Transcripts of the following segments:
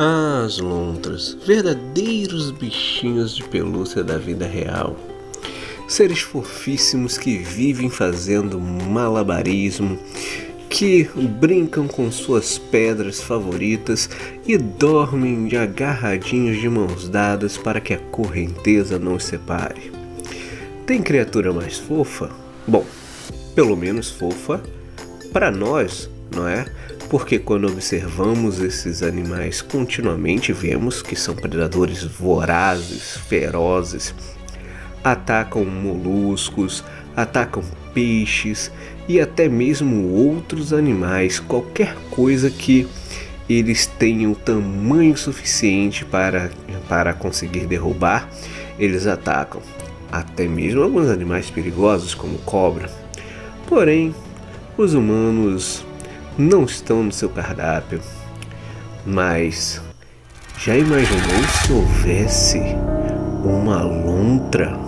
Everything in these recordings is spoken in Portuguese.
As lontras, verdadeiros bichinhos de pelúcia da vida real. Seres fofíssimos que vivem fazendo malabarismo, que brincam com suas pedras favoritas e dormem de agarradinhos de mãos dadas para que a correnteza não os separe. Tem criatura mais fofa? Bom, pelo menos fofa para nós, não é? Porque quando observamos esses animais continuamente vemos que são predadores vorazes, ferozes, atacam moluscos, atacam peixes e até mesmo outros animais, qualquer coisa que eles tenham tamanho suficiente para conseguir derrubar, eles atacam. Até mesmo alguns animais perigosos como cobra. Porém, os humanos não estão no seu cardápio. Mas já imaginou se houvesse uma lontra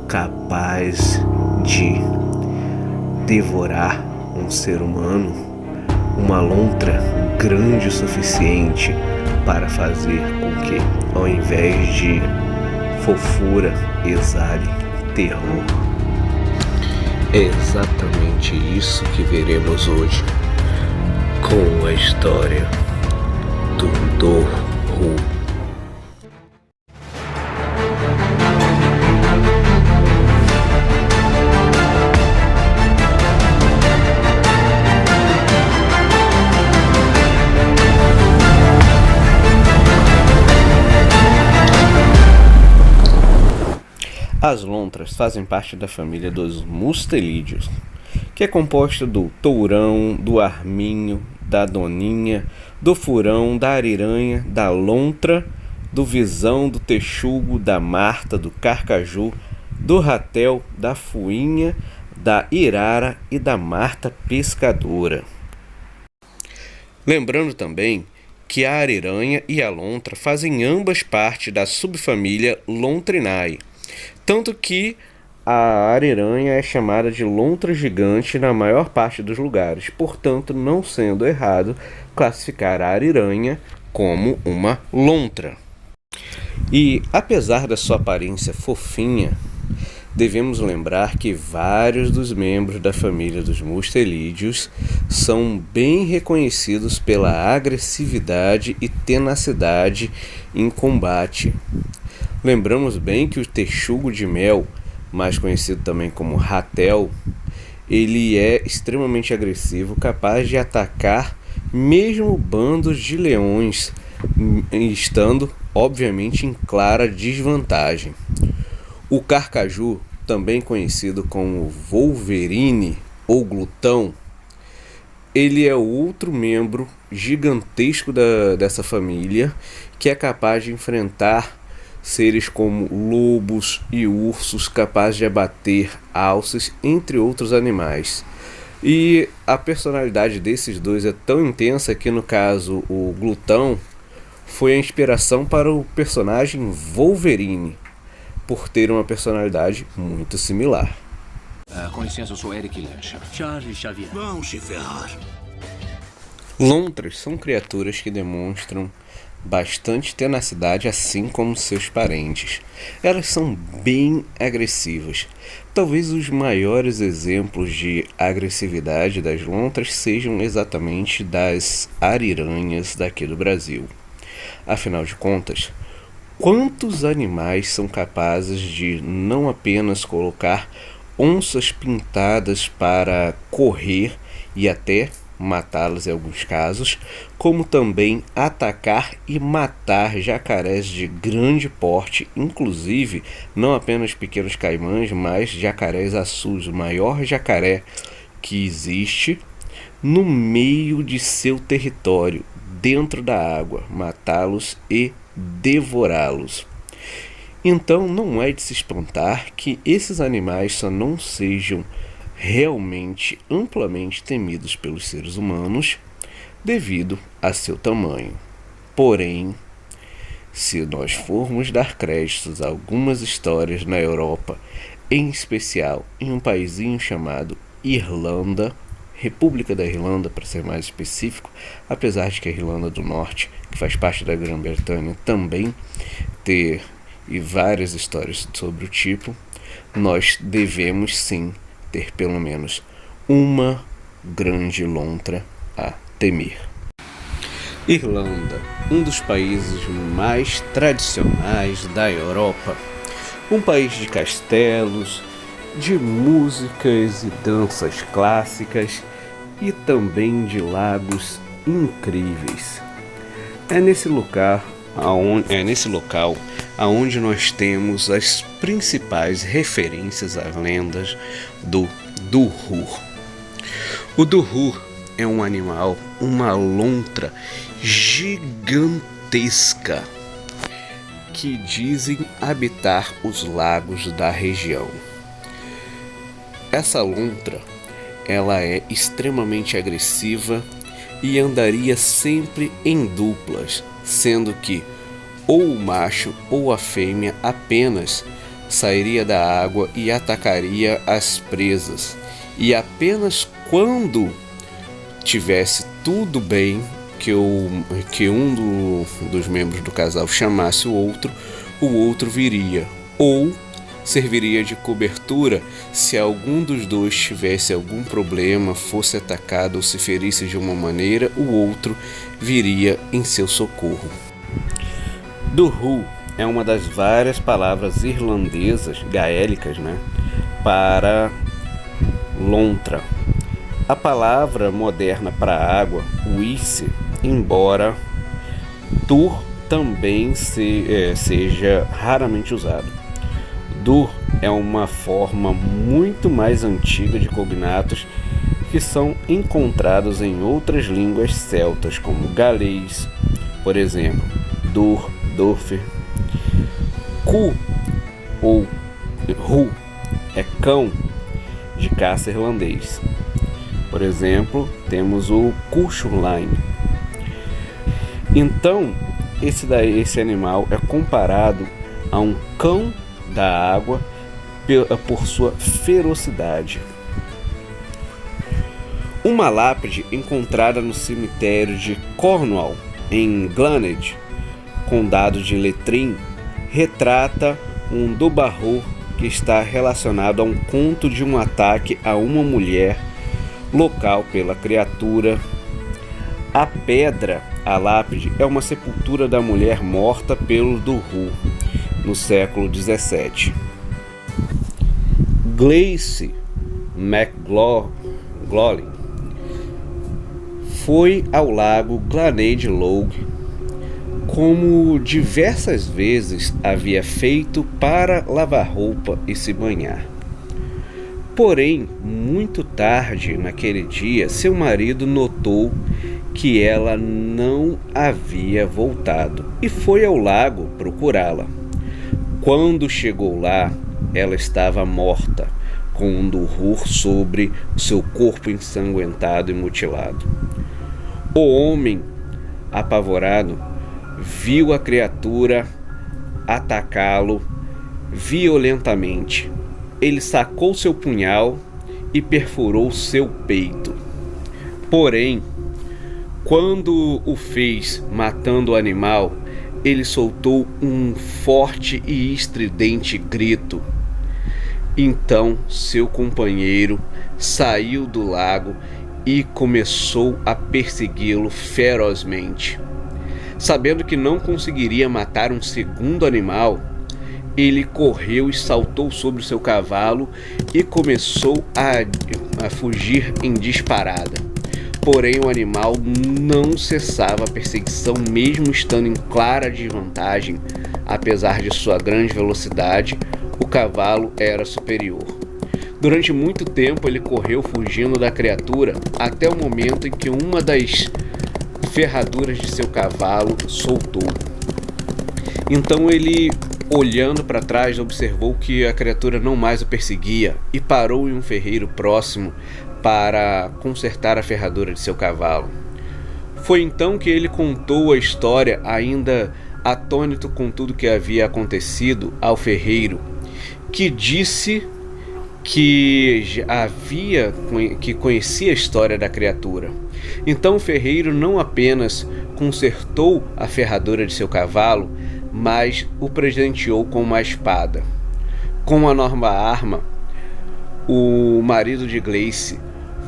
capaz de devorar um ser humano? Uma lontra grande o suficiente para fazer com que, ao invés de fofura, exale terror. É exatamente isso que veremos hoje com a história do Dor-Ru. As lontras fazem parte da família dos mustelídeos, que é composta do tourão, do arminho, da doninha, do furão, da ariranha, da lontra, do visão, do texugo, da marta, do carcaju, do ratel, da fuinha, da irara e da marta pescadora. Lembrando também que a ariranha e a lontra fazem ambas parte da subfamília Lontrinae, tanto que a ariranha é chamada de lontra gigante na maior parte dos lugares, portanto não sendo errado classificar a ariranha como uma lontra. E apesar da sua aparência fofinha, devemos lembrar que vários dos membros da família dos mustelídeos são bem reconhecidos pela agressividade e tenacidade em combate. Lembramos bem que o texugo de mel, mais conhecido também como ratel, ele é extremamente agressivo, capaz de atacar mesmo bandos de leões, estando obviamente em clara desvantagem. O carcaju, também conhecido como Wolverine ou glutão, ele é outro membro gigantesco dessa família que é capaz de enfrentar seres como lobos e ursos, capazes de abater alces, entre outros animais. E a personalidade desses dois é tão intensa que, no caso, o glutão foi a inspiração para o personagem Wolverine, por ter uma personalidade muito similar. Com licença, eu sou Eric Lancha. Charles Xavier. Vão se ferrar. Lontras são criaturas que demonstram bastante tenacidade, assim como seus parentes. Elas são bem agressivas. Talvez os maiores exemplos de agressividade das lontras sejam exatamente das ariranhas daqui do Brasil. Afinal de contas, quantos animais são capazes de não apenas colocar onças pintadas para correr e até matá-las em alguns casos, como também atacar e matar jacarés de grande porte, inclusive não apenas pequenos caimãs, mas jacarés azuis, o maior jacaré que existe no meio de seu território, dentro da água, matá-los e devorá-los. Então não é de se espantar que esses animais só não sejam realmente amplamente temidos pelos seres humanos devido a seu tamanho. Porém, se nós formos dar créditos a algumas histórias na Europa, em especial em um paísinho chamado Irlanda, República da Irlanda para ser mais específico, apesar de que a Irlanda do Norte que faz parte da Grã-Bretanha, também ter e várias histórias sobre o tipo, nós devemos sim ter pelo menos uma grande lontra a temer. Irlanda, um dos países mais tradicionais da Europa, um país de castelos, de músicas e danças clássicas e também de lagos incríveis. É nesse local aonde nós temos as principais referências às lendas do Duhur. O Duhur é um animal, uma lontra gigantesca que dizem habitar os lagos da região. Essa lontra, ela é extremamente agressiva e andaria sempre em duplas, sendo que ou o macho ou a fêmea apenas sairia da água e atacaria as presas. E apenas quando tivesse tudo bem, que um dos membros do casal chamasse o outro viria, ou serviria de cobertura se algum dos dois tivesse algum problema, fosse atacado ou se ferisse de uma maneira, o outro viria em seu socorro. Duhur é uma das várias palavras irlandesas, gaélicas, para lontra. A palavra moderna para água, uisse, embora dur também seja raramente usado. Dur é uma forma muito mais antiga de cognatos que são encontrados em outras línguas celtas, como galês, por exemplo, dur, dorfer. Cu ou ru é cão de caça irlandês. Por exemplo, temos o Cuchulainn. Então, esse animal é comparado a um cão da água por sua ferocidade. Uma lápide encontrada no cemitério de Cornwall, em Glaned, condado de Leitrim, retrata um Dubarrur que está relacionado a um conto de um ataque a uma mulher local pela criatura. A pedra, a lápide, é uma sepultura da mulher morta pelo Duhur no século XVII. Gleice MacLaughlin foi ao lago Glanade Lough, como diversas vezes havia feito para lavar roupa e se banhar. Porém, muito tarde naquele dia, seu marido notou que ela não havia voltado e foi ao lago procurá-la. Quando chegou lá, ela estava morta, com um Duhur sobre o seu corpo ensanguentado e mutilado. O homem, apavorado, viu a criatura atacá-lo violentamente. Ele sacou seu punhal e perfurou seu peito. Porém, quando o fez matando o animal, ele soltou um forte e estridente grito. Então seu companheiro saiu do lago e começou a persegui-lo ferozmente. Sabendo que não conseguiria matar um segundo animal, ele correu e saltou sobre seu cavalo e começou a fugir em disparada. Porém, o animal não cessava a perseguição, mesmo estando em clara desvantagem. Apesar de sua grande velocidade, o cavalo era superior. Durante muito tempo, ele correu fugindo da criatura, até o momento em que uma das ferraduras de seu cavalo soltou. Então ele, olhando para trás, observou que a criatura não mais o perseguia e parou em um ferreiro próximo para consertar a ferradura de seu cavalo. Foi então que ele contou a história, ainda atônito com tudo que havia acontecido, ao ferreiro, que disse que conhecia a história da criatura Então o ferreiro não apenas consertou a ferradura de seu cavalo, mas o presenteou com uma espada. Com a nova arma, o marido de Gleice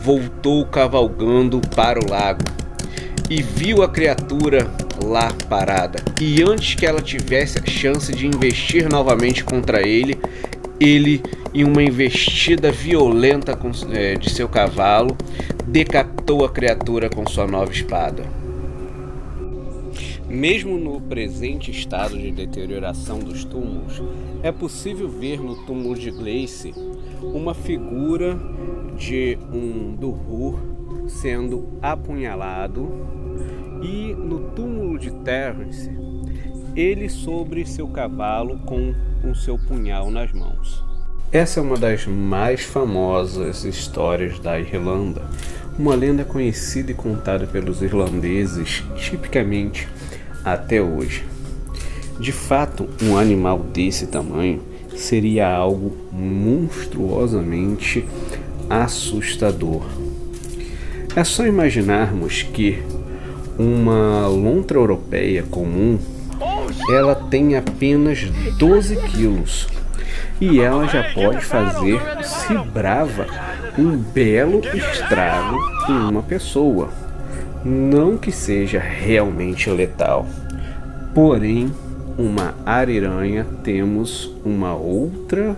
voltou cavalgando para o lago e viu a criatura lá parada. E antes que ela tivesse a chance de investir novamente contra ele, em uma investida violenta de seu cavalo, decapitou a criatura com sua nova espada. Mesmo no presente estado de deterioração dos túmulos, é possível ver no túmulo de Gleice uma figura de um Duhur sendo apunhalado, e no túmulo de Terence, ele sobre seu cavalo com o seu punhal nas mãos. Essa é uma das mais famosas histórias da Irlanda, uma lenda conhecida e contada pelos irlandeses tipicamente até hoje. De fato, um animal desse tamanho seria algo monstruosamente assustador. É só imaginarmos que uma lontra europeia comum, ela tem apenas 12 quilos e ela já pode fazer, se brava, um belo estrago em uma pessoa. Não que seja realmente letal, porém, uma ariranha temos uma outra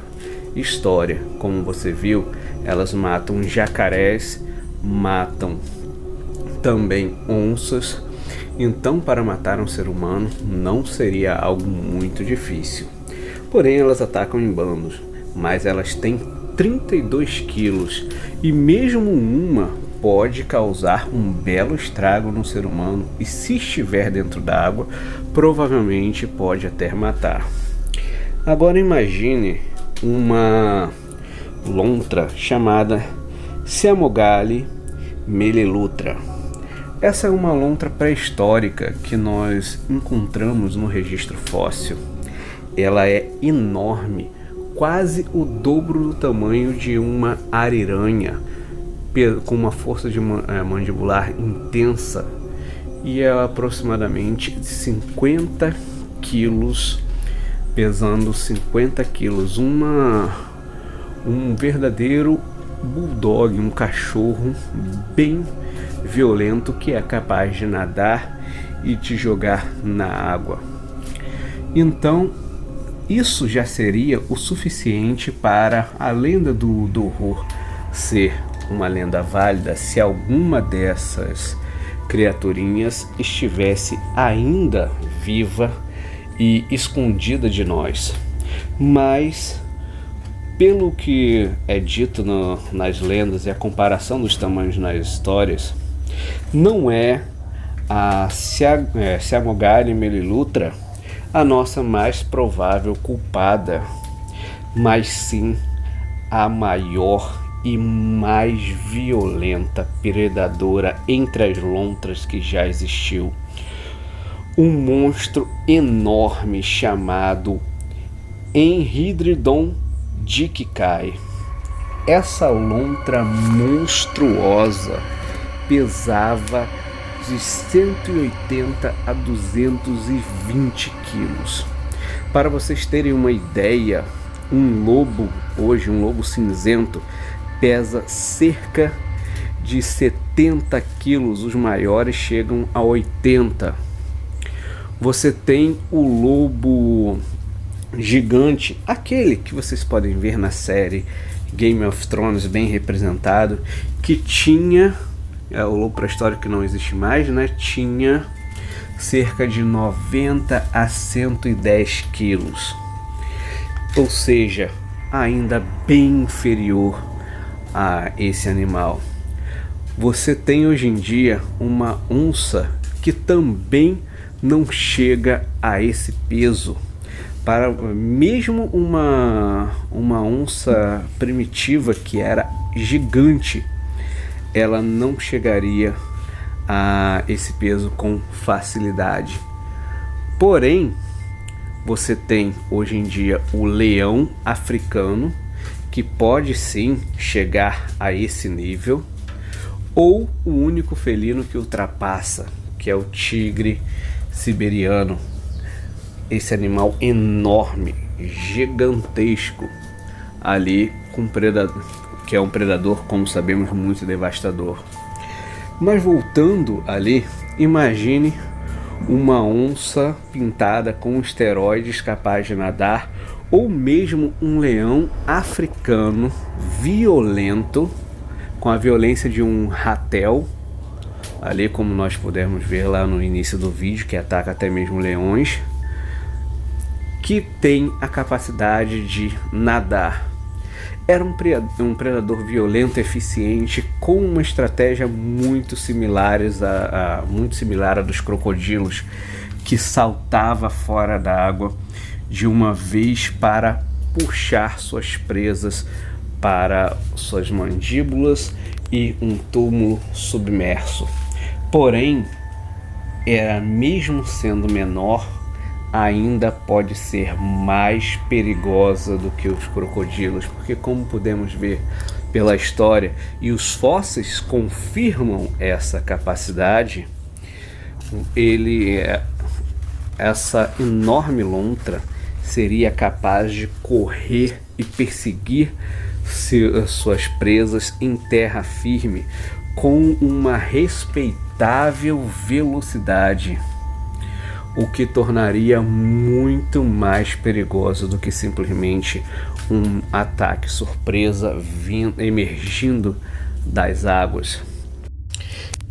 história. Como você viu, elas matam jacarés, matam também onças. Então, para matar um ser humano não seria algo muito difícil. Porém, elas atacam em bandos, mas elas têm 32 quilos e mesmo uma pode causar um belo estrago no ser humano, e se estiver dentro d'água, provavelmente pode até matar. Agora imagine uma lontra chamada Siamogali melilutra. Essa é uma lontra pré-histórica que nós encontramos no registro fóssil. Ela é enorme, quase o dobro do tamanho de uma ariranha, com uma força de mandibular intensa, e é aproximadamente 50 quilos, pesando 50 quilos, um verdadeiro bulldog, um cachorro bem violento que é capaz de nadar e te jogar na água. Então, isso já seria o suficiente para a lenda do Duhur ser uma lenda válida se alguma dessas criaturinhas estivesse ainda viva e escondida de nós. Mas, pelo que é dito nas lendas e a comparação dos tamanhos nas histórias, não é a Siamogali melilutra a nossa mais provável culpada, mas sim a maior e mais violenta predadora entre as lontras que já existiu. Um monstro enorme chamado Enhydridon dickekai. Essa lontra monstruosa pesava de 180 a 220 quilos. Para vocês terem uma ideia, um lobo cinzento, pesa cerca de 70 quilos, os maiores chegam a 80. Você tem o lobo gigante, aquele que vocês podem ver na série Game of Thrones, bem representado, que tinha, o lobo pré-histórico que não existe mais, né? Tinha cerca de 90 a 110 quilos, ou seja, ainda bem inferior a esse animal. Você tem hoje em dia uma onça que também não chega a esse peso. Para mesmo uma onça primitiva que era gigante, ela não chegaria a esse peso com facilidade. Porém, você tem hoje em dia o leão africano, que pode sim chegar a esse nível, ou o único felino que ultrapassa, que é o tigre siberiano, esse animal enorme, gigantesco, ali com predador, que é um predador, como sabemos, muito devastador. Mas voltando ali, imagine uma onça pintada com esteroides capaz de nadar, ou mesmo um leão africano violento, com a violência de um ratel, ali como nós pudemos ver lá no início do vídeo, que ataca até mesmo leões, que tem a capacidade de nadar. Era um predador violento, eficiente, com uma estratégia muito similar à dos crocodilos, que saltava fora da água de uma vez para puxar suas presas para suas mandíbulas e um túmulo submerso. Porém, mesmo sendo menor, ainda pode ser mais perigosa do que os crocodilos, porque, como podemos ver pela história, e os fósseis confirmam essa capacidade, essa enorme lontra seria capaz de correr e perseguir suas presas em terra firme com uma respeitável velocidade, o que tornaria muito mais perigoso do que simplesmente um ataque surpresa emergindo das águas.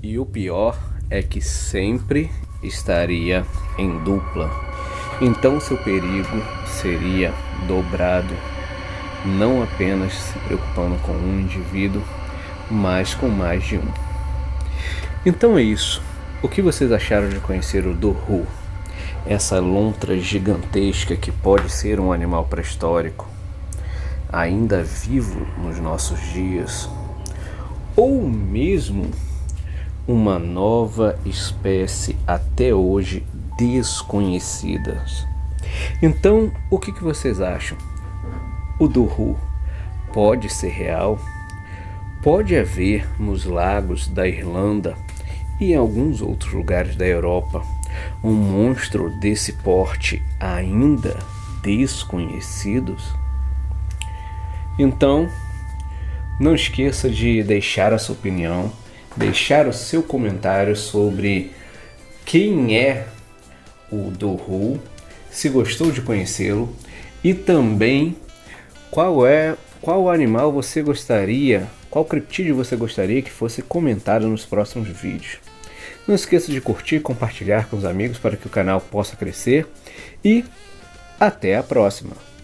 E o pior é que sempre estaria em dupla, então seu perigo seria dobrado, não apenas se preocupando com um indivíduo, mas com mais de um. Então é isso. O que vocês acharam de conhecer o Dhoru? Essa lontra gigantesca que pode ser um animal pré-histórico, ainda vivo nos nossos dias, ou mesmo uma nova espécie até hoje desconhecida. Então, o que vocês acham? O Dhoru pode ser real? Pode haver nos lagos da Irlanda e em alguns outros lugares da Europa um monstro desse porte ainda desconhecidos? Então, não esqueça de deixar a sua opinião, deixar o seu comentário sobre quem é o Dhoru, se gostou de conhecê-lo, e também qual animal você gostaria, qual criptídeo você gostaria que fosse comentado nos próximos vídeos. Não esqueça de curtir e compartilhar com os amigos para que o canal possa crescer, e até a próxima!